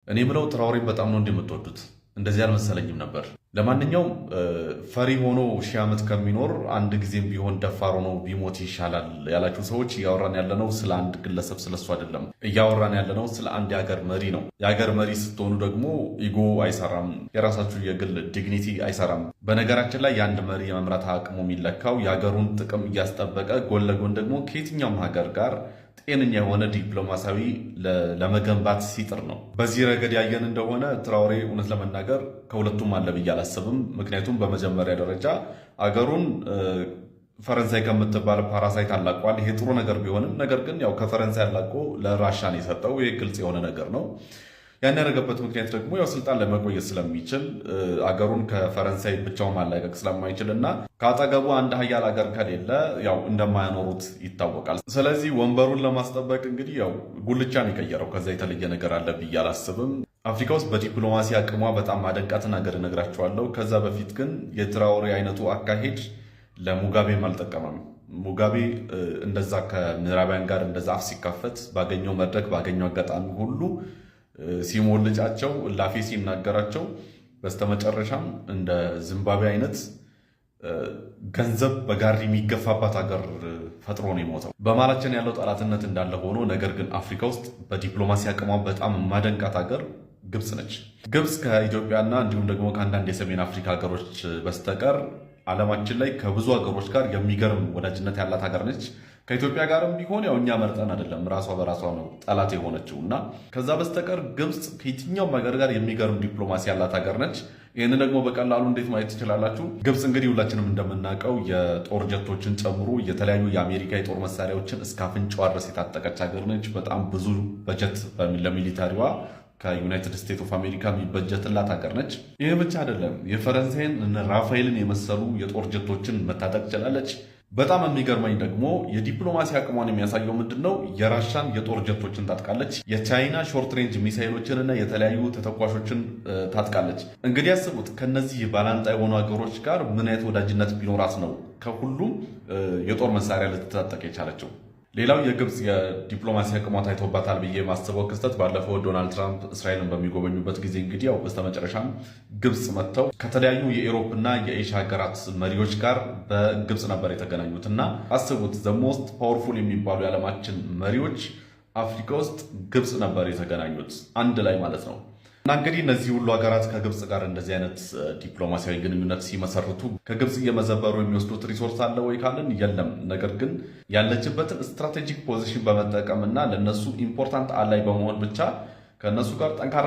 እኔ ምለው ትራኦሬን በጣም ነው እንደምትወዱት። እንደዚህ አልመሰለኝም ነበር። ለማንኛውም ፈሪ ሆኖ ሺህ ዓመት ከሚኖር አንድ ጊዜም ቢሆን ደፋር ሆኖ ቢሞት ይሻላል ያላችሁ ሰዎች እያወራን ያለነው ስለ አንድ ግለሰብ ስለሱ አይደለም። እያወራን ያለነው ስለ አንድ የሀገር መሪ ነው። የሀገር መሪ ስትሆኑ ደግሞ ኢጎ አይሰራም፣ የራሳችሁ የግል ዲግኒቲ አይሰራም። በነገራችን ላይ የአንድ መሪ የመምራት አቅሙ የሚለካው የሀገሩን ጥቅም እያስጠበቀ ጎን ለጎን ደግሞ ከየትኛውም ሀገር ጋር ጤነኛ የሆነ ዲፕሎማሲያዊ ለመገንባት ሲጥር ነው። በዚህ ረገድ ያየን እንደሆነ ትራኦሬ እውነት ለመናገር ከሁለቱም አለ ብዬ አላስብም። ምክንያቱም በመጀመሪያ ደረጃ አገሩን ፈረንሳይ ከምትባል ፓራሳይት አላቋል። ይሄ ጥሩ ነገር ቢሆንም ነገር ግን ያው ከፈረንሳይ አላቆ ለራሻን የሰጠው ይሄ ግልጽ የሆነ ነገር ነው። ያን ያደረገበት ምክንያት ደግሞ ያው ስልጣን ለመቆየት ስለሚችል አገሩን ከፈረንሳይ ብቻውን ማላቀቅ ስለማይችል እና ከአጠገቡ አንድ ሀያል ሀገር ከሌለ ያው እንደማያኖሩት ይታወቃል። ስለዚህ ወንበሩን ለማስጠበቅ እንግዲህ ያው ጉልቻን የቀየረው ከዛ የተለየ ነገር አለ ብዬ አላስብም። አፍሪካ ውስጥ በዲፕሎማሲ አቅሟ በጣም ማደንቃትን ሀገር እነግራቸዋለሁ። ከዛ በፊት ግን የትራኦሬ አይነቱ አካሄድ ለሙጋቤም አልጠቀመም። ሙጋቤ እንደዛ ከምዕራባውያን ጋር እንደዛ አፍ ሲካፈት ባገኘው መድረክ ባገኘው አጋጣሚ ሁሉ ሲሞልጫቸው ላፌ ሲናገራቸው በስተመጨረሻም እንደ ዚምባብዌ አይነት ገንዘብ በጋሪ የሚገፋባት ሀገር ፈጥሮ ነው የሞተው። በማላችን ያለው ጠላትነት እንዳለ ሆኖ ነገር ግን አፍሪካ ውስጥ በዲፕሎማሲ አቅሟ በጣም ማደንቃት ሀገር ግብፅ ነች። ግብፅ ከኢትዮጵያና እንዲሁም ደግሞ ከአንዳንድ የሰሜን አፍሪካ ሀገሮች በስተቀር ዓለማችን ላይ ከብዙ ሀገሮች ጋር የሚገርም ወዳጅነት ያላት ሀገር ነች። ከኢትዮጵያ ጋርም ቢሆን ያው እኛ መርጠን አይደለም፣ ራሷ በራሷ ነው ጠላት የሆነችው እና ከዛ በስተቀር ግብፅ ከየትኛውም ሀገር ጋር የሚገርም ዲፕሎማሲ ያላት ሀገር ነች። ይህን ደግሞ በቀላሉ እንዴት ማየት ትችላላችሁ? ግብፅ እንግዲህ ሁላችንም እንደምናውቀው የጦር ጀቶችን ጨምሮ የተለያዩ የአሜሪካ የጦር መሳሪያዎችን እስከ አፍንጫዋ ድረስ የታጠቀች ሀገር ነች። በጣም ብዙ በጀት ለሚሊታሪዋ ከዩናይትድ ስቴትስ ኦፍ አሜሪካ የሚበጀትላት ሀገር ነች። ይህ ብቻ አይደለም፣ የፈረንሳይን ራፋኤልን የመሰሉ የጦር ጀቶችን መታጠቅ ችላለች። በጣም የሚገርመኝ ደግሞ የዲፕሎማሲ አቅሟን የሚያሳየው ምንድን ነው? የራሻን የጦር ጀቶችን ታጥቃለች። የቻይና ሾርት ሬንጅ ሚሳይሎችን እና የተለያዩ ተተኳሾችን ታጥቃለች። እንግዲህ ያስቡት ከነዚህ ባላንጣ የሆኑ ሀገሮች ጋር ምን አይነት ወዳጅነት ቢኖራት ነው ከሁሉም የጦር መሳሪያ ልትታጠቅ የቻለችው? ሌላው የግብፅ የዲፕሎማሲ አቅሟ ታይቶባታል ብዬ የማስበው ክስተት ባለፈው ዶናልድ ትራምፕ እስራኤልን በሚጎበኙበት ጊዜ እንግዲህ ያው በስተመጨረሻም ግብፅ መጥተው ከተለያዩ የኢሮፕ እና የኤሽያ ሀገራት መሪዎች ጋር በግብፅ ነበር የተገናኙት እና አስቡት ዘ ሞስት ፓወርፉል የሚባሉ የዓለማችን መሪዎች አፍሪካ ውስጥ ግብፅ ነበር የተገናኙት አንድ ላይ ማለት ነው። እና እንግዲህ እነዚህ ሁሉ ሀገራት ከግብፅ ጋር እንደዚህ አይነት ዲፕሎማሲያዊ ግንኙነት ሲመሰርቱ ከግብፅ እየመዘበሩ የሚወስዱት ሪሶርስ አለ ወይ ካልን የለም። ነገር ግን ያለችበትን ስትራቴጂክ ፖዚሽን በመጠቀም እና ለእነሱ ኢምፖርታንት አላይ በመሆን ብቻ ከእነሱ ጋር ጠንካራ